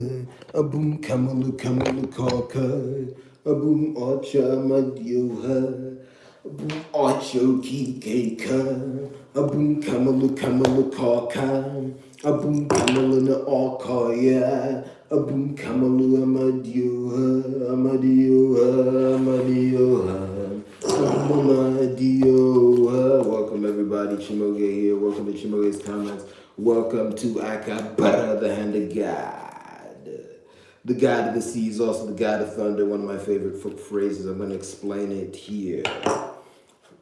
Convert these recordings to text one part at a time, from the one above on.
A boom kamalu kamalu kaka. A boom ocha madioha. A boom ocho kikeka. A boom kamalu kamalu kaka. A boom kamalu na okaya. A boom kamalu amadioha. Amadioha. Amadioha. Amadioha. Welcome everybody. Chimoge here. Welcome to Chimoge's Comments. Welcome to Akabara, the hand of God. The God of the sea is also the God of thunder, one of my favorite phrases. I'm going to explain it here.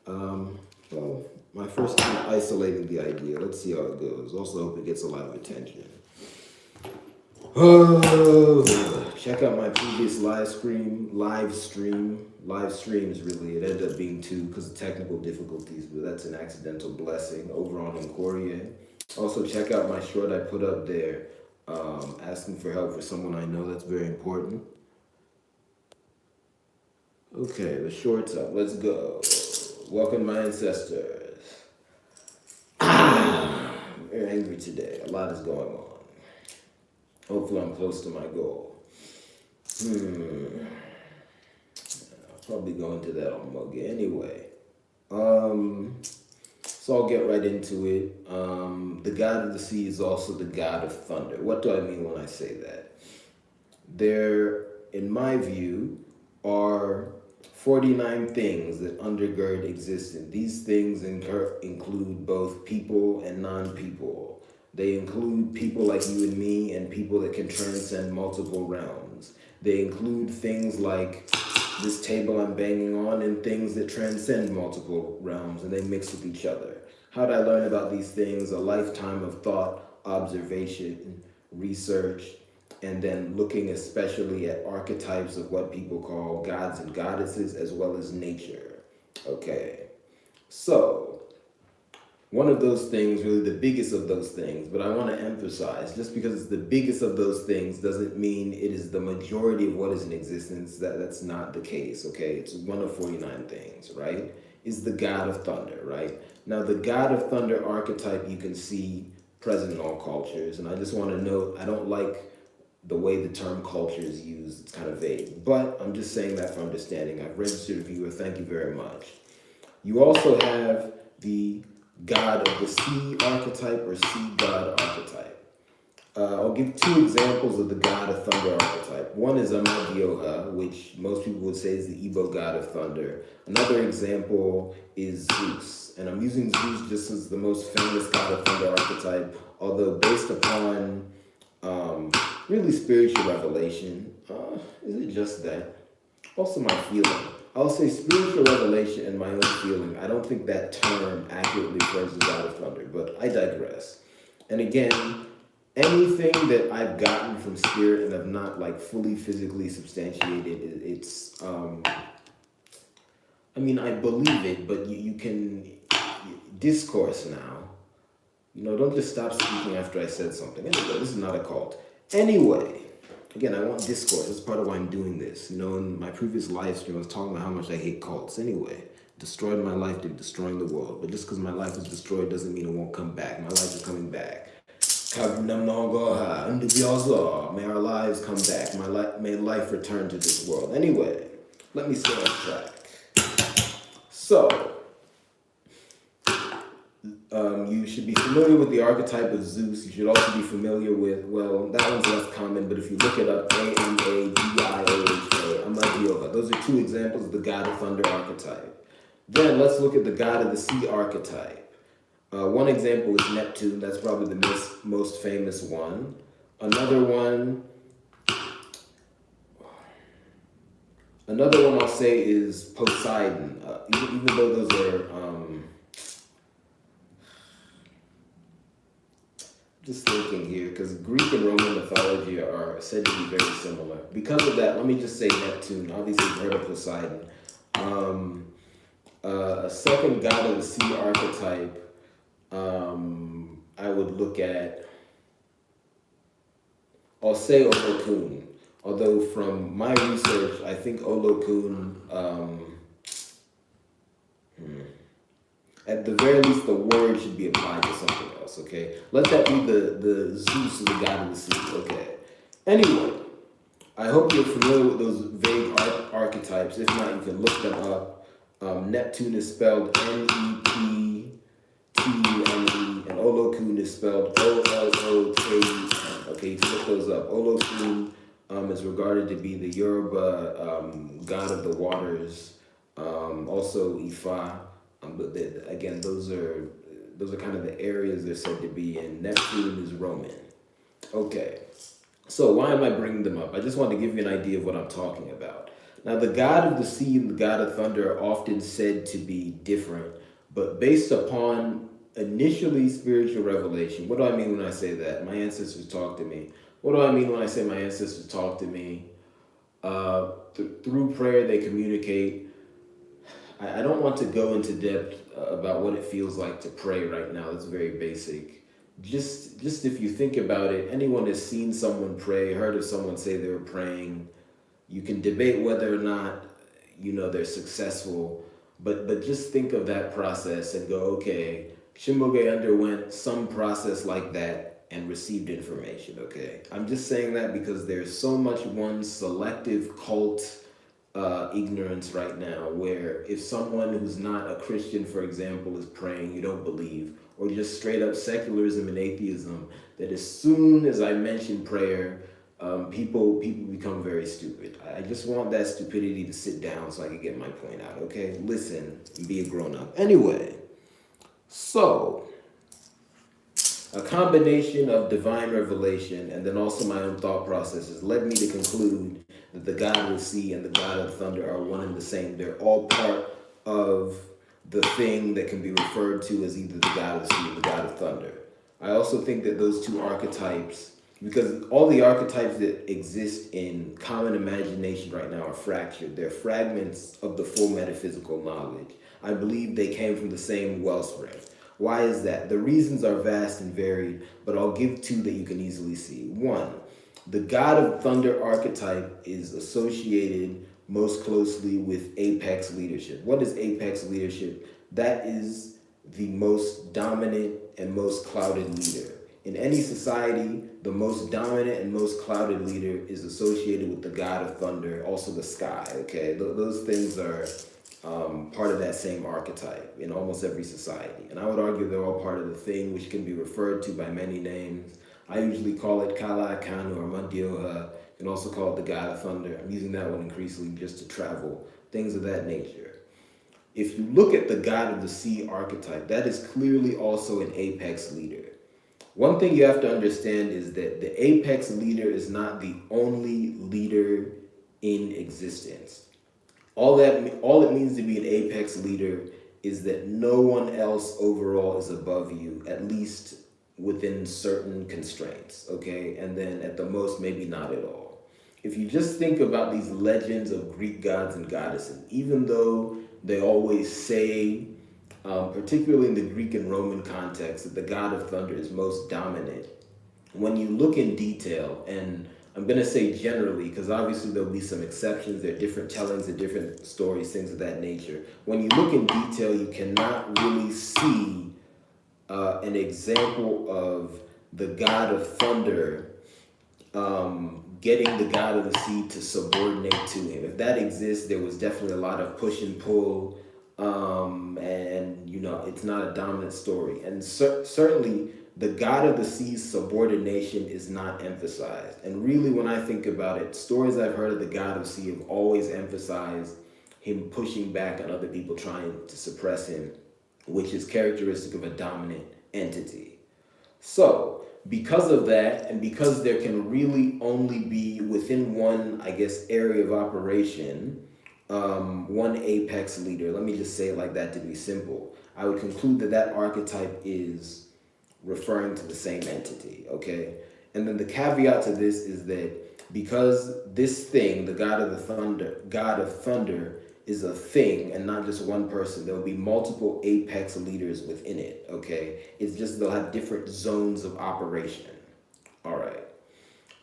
Well, my first time isolating the idea. Let's see how it goes. Also hope it gets a lot of attention. Oh, check out my previous live streams really. It ended up being two because of technical difficulties, but that's an accidental blessing over on Encoria. Also, check out my short I put up there, asking for help for someone I know. That's very important. Okay, the short's up. Let's go. Welcome, my ancestors. I'm very angry today. A lot is going on. Hopefully, I'm close to my goal. I'll probably go into that on Muggy anyway. So I'll get right into it. The God of the sea is also the God of thunder. What do I mean when I say that? There, in my view, are 49 things that undergird existence. These things include both people and non-people. They include people like you and me and people that can transcend multiple realms. They include things like this table I'm banging on and things that transcend multiple realms and they mix with each other. How did I learn about these things? A lifetime of thought, observation, research, and then looking especially at archetypes of what people call gods and goddesses as well as nature. Okay, so one of those things, really the biggest of those things, but I want to emphasize just because it's the biggest of those things doesn't mean it is the majority of what is in existence. That's not the case, okay? It's one of 49 things, right? Is the God of Thunder, right? Now, the God of Thunder archetype you can see present in all cultures, and I just want to note I don't like the way the term culture is used. It's kind of vague, but I'm just saying that for understanding. I've registered a viewer. Thank you very much. You also have the God of the sea archetype or sea god archetype. I'll give two examples of the God of Thunder archetype. One is Amadioha, which most people would say is the Igbo God of Thunder. Another example is Zeus. And I'm using Zeus just as the most famous God of Thunder archetype, although based upon really spiritual revelation. Is it just that? Also my feeling. I'll say spiritual revelation and my own feeling. I don't think that term accurately refers to God of Thunder, but I digress. And again, anything that I've gotten from spirit and have not like fully physically substantiated, it's I mean I believe it, but you can discourse now. You know, don't just stop speaking after I said something. Anyway, this is not a cult. Anyway, again, I want discourse. That's part of why I'm doing this. You know, in my previous live stream, I was talking about how much I hate cults. Anyway, destroyed my life, they're destroying the world. But just because my life is destroyed doesn't mean it won't come back. My life is coming back. May our lives come back. May life return to this world. Anyway, let me stay on track. So, you should be familiar with the archetype of Zeus. You should also be familiar with, well, that one's less common, but if you look it up, Amadioha, Amadioha. Those are two examples of the God of Thunder archetype. Then let's look at the God of the Sea archetype. One example is Neptune. That's probably the most famous one. Another one I'll say is Poseidon. Even though those are just thinking here, because Greek and Roman mythology are said to be very similar. Because of that, let me just say Neptune. Obviously, you've heard of Poseidon. A second god of the sea archetype, I would look at, I'll say Olokun. Although from my research, I think Olokun, at the very least, the word should be applied to something else, okay? Let that be the Zeus, the god of the sea, okay? Anyway, I hope you're familiar with those vague archetypes. If not, you can look them up. Neptune is spelled Neptune, and Olokun is spelled Ollokoun. Okay, you can look those up. Olokun is regarded to be the Yoruba god of the waters. Also Ifa. But again, those are kind of the areas they're said to be in. Neptune is Roman. Okay. So why am I bringing them up? I just want to give you an idea of what I'm talking about. Now, the god of the sea and the god of thunder are often said to be different, but based upon initially spiritual revelation. What do I mean when I say that? My ancestors talk to me. What do I mean when I say my ancestors talk to me? Through prayer, they communicate. I don't want to go into depth about what it feels like to pray right now. It's very basic. Just if you think about it, anyone has seen someone pray, heard of someone say they were praying. You can debate whether or not they're successful, but just think of that process and go, okay, Shimoge underwent some process like that and received information. Okay, I'm just saying that because there's so much one selective cult ignorance right now, where if someone who's not a Christian, for example, is praying, you don't believe, or just straight up secularism and atheism, that as soon as I mention prayer, people become very stupid. I just want that stupidity to sit down so I can get my point out. Okay, listen and be a grown up. Anyway, so a combination of divine revelation and then also my own thought processes led me to conclude that the God of the sea and the God of the thunder are one and the same. They're all part of the thing that can be referred to as either the God of the sea or the God of thunder. I also think that those two archetypes, because all the archetypes that exist in common imagination right now are fractured. They're fragments of the full metaphysical knowledge. I believe they came from the same wellspring. Why is that? The reasons are vast and varied, but I'll give two that you can easily see. One, the God of Thunder archetype is associated most closely with apex leadership. What is apex leadership? That is the most dominant and most clouded leader. In any society, the most dominant and most clouded leader is associated with the God of Thunder, also the sky, okay? Those things are part of that same archetype in almost every society. And I would argue they're all part of the thing, which can be referred to by many names. I usually call it Kala Kanu or Mandioha. You can also call it the God of Thunder. I'm using that one increasingly just to travel, things of that nature. If you look at the God of the Sea archetype, that is clearly also an apex leader. One thing you have to understand is that the apex leader is not the only leader in existence. All it means to be an apex leader is that no one else overall is above you, at least within certain constraints, okay? And then at the most, maybe not at all. If you just think about these legends of Greek gods and goddesses, even though they always say, particularly in the Greek and Roman context, that the God of thunder is most dominant, when you look in detail, and I'm going to say generally, because obviously there'll be some exceptions, there are different tellings and different stories, things of that nature. When you look in detail, you cannot really see an example of the God of thunder getting the God of the sea to subordinate to him. If that exists, there was definitely a lot of push and pull, and it's not a dominant story. And certainly the God of the sea's subordination is not emphasized. And really, when I think about it, stories I've heard of the God of the sea have always emphasized him pushing back on other people trying to suppress him, which is characteristic of a dominant entity. So, because of that, and because there can really only be within one, area of operation, one apex leader, let me just say it like that to be simple, I would conclude that that archetype is referring to the same entity, okay? And then the caveat to this is that because this thing, the God of thunder, is a thing and not just one person, there will be multiple apex leaders within it, okay? It's just they'll have different zones of operation. All right.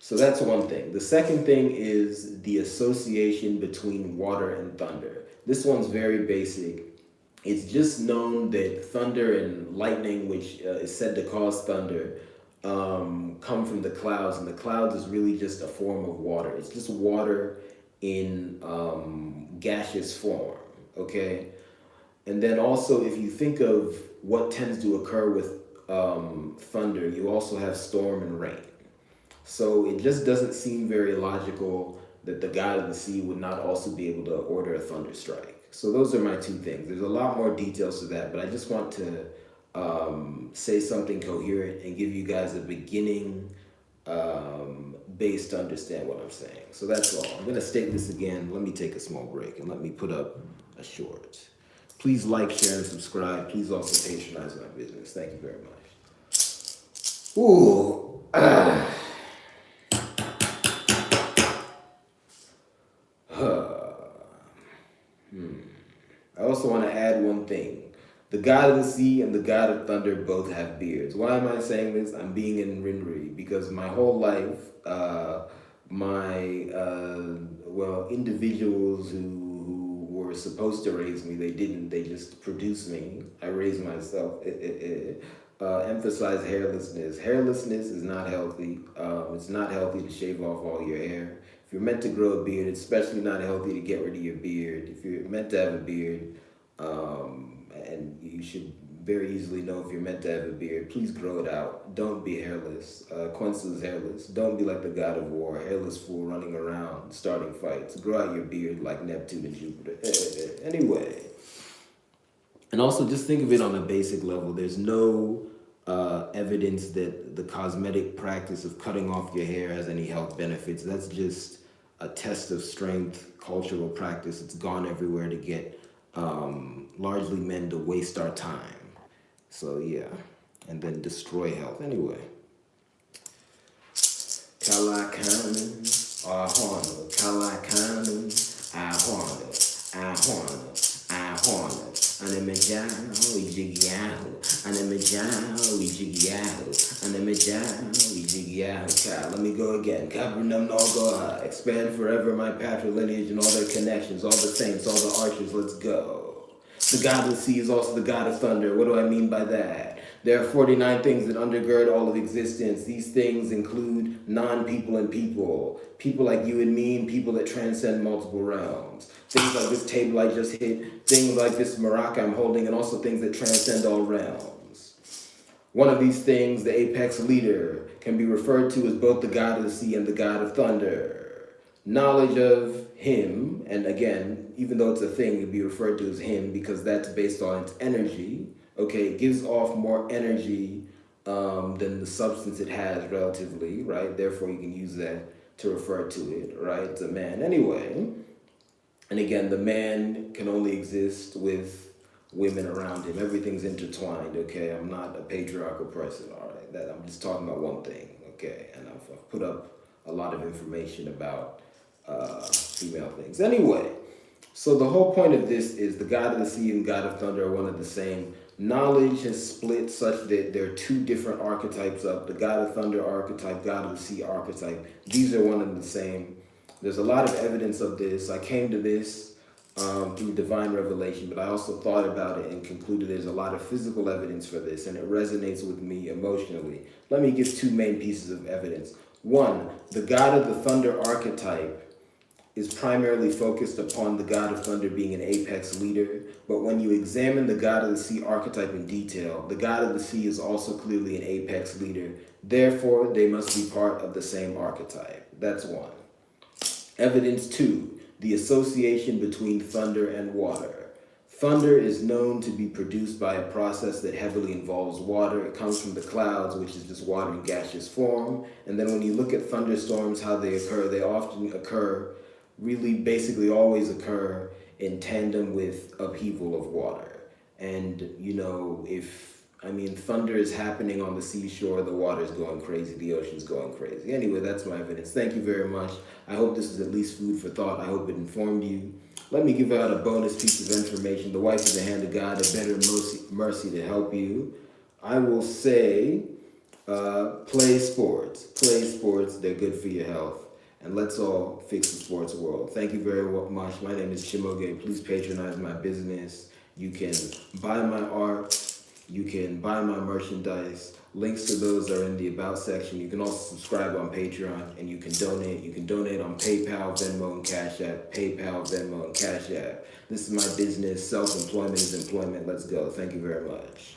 So that's one thing. The second thing is the association between water and thunder. This one's very basic. It's just known that thunder and lightning, which is said to cause thunder, come from the clouds, and the clouds is really just a form of water. It's just water in gaseous form, okay? And then also, if you think of what tends to occur with thunder, you also have storm and rain. So it just doesn't seem very logical that the god of the sea would not also be able to order a thunder strike. So those are my two things. There's a lot more details to that, but I just want to say something coherent and give you guys a beginning base to understand what I'm saying. So that's all. I'm going to state this again. Let me take a small break and let me put up a short. Please like, share, and subscribe. Please also patronize my business. Thank you very much. Ooh. I also want to add one thing. The god of the sea and the god of thunder both have beards. Why am I saying this? I'm being in Rinri because my whole life, individuals who were supposed to raise me, they didn't. They just produced me. I raised myself. Emphasize hairlessness. Hairlessness is not healthy. It's not healthy to shave off all your hair. If you're meant to grow a beard, it's especially not healthy to get rid of your beard. If you're meant to have a beard, and you should very easily know if you're meant to have a beard, please grow it out. Don't be hairless. Quincy is hairless. Don't be like the god of war, hairless fool running around, starting fights. Grow out your beard like Neptune and Jupiter. Anyway. And also just think of it on a basic level. There's no evidence that the cosmetic practice of cutting off your hair has any health benefits. That's just a test of strength, cultural practice. It's gone everywhere to get largely men to waste our time. So yeah, and then destroy health. Anyway. Kalakana, Ahana, Kalakana, Ahana, Ahana, Ahana. Anemejao, Ijigiao, Anemejao, Ijigiao, Anemejao, Ijigiao. Let me go again. Kabrinam Nogoha, expand forever my patrilineage and all their connections, all the saints, all the archers, let's go. The god of the sea is also the god of thunder. What do I mean by that? There are 49 things that undergird all of existence. These things include non-people and people. People like you and me, and people that transcend multiple realms. Things like this table I just hit, things like this maraca I'm holding, and also things that transcend all realms. One of these things, the apex leader, can be referred to as both the god of the sea and the god of thunder. Knowledge of him, and again, even though it's a thing, it can be referred to as him because that's based on its energy. Okay, it gives off more energy than the substance it has relatively, right? Therefore, you can use that to refer to it, right? It's a man. Anyway, and again, the man can only exist with women around him. Everything's intertwined, okay? I'm not a patriarchal person, all right? That I'm just talking about one thing, okay? And I've put up a lot of information about female things. Anyway, so the whole point of this is the god of the sea and god of thunder are one and the same. Knowledge has split such that there are two different archetypes of the god of thunder archetype, god of the sea archetype. These are one and the same. There's a lot of evidence of this. I came to this through divine revelation, but I also thought about it and concluded there's a lot of physical evidence for this, and it resonates with me emotionally. Let me give two main pieces of evidence. One, the god of the thunder archetype is primarily focused upon the god of thunder being an apex leader, but when you examine the god of the sea archetype in detail, the god of the sea is also clearly an apex leader. Therefore, they must be part of the same archetype. That's one. Evidence two, the association between thunder and water. Thunder is known to be produced by a process that heavily involves water. It comes from the clouds, which is just water in gaseous form. And then when you look at thunderstorms, how they often occur, really basically always occur in tandem with upheaval of water. And, thunder is happening on the seashore, the water's going crazy, the ocean's going crazy. Anyway, that's my evidence. Thank you very much. I hope this is at least food for thought. I hope it informed you. Let me give out a bonus piece of information. The wife is the hand of God, a better mercy to help you. I will say, play sports. Play sports, they're good for your health. And let's all fix the sports world. Thank you very much. My name is Chimoge. Please patronize my business. You can buy my art. You can buy my merchandise. Links to those are in the About section. You can also subscribe on Patreon, and you can donate. You can donate on PayPal, Venmo, and Cash App. PayPal, Venmo, and Cash App. This is my business. Self-employment is employment. Let's go. Thank you very much.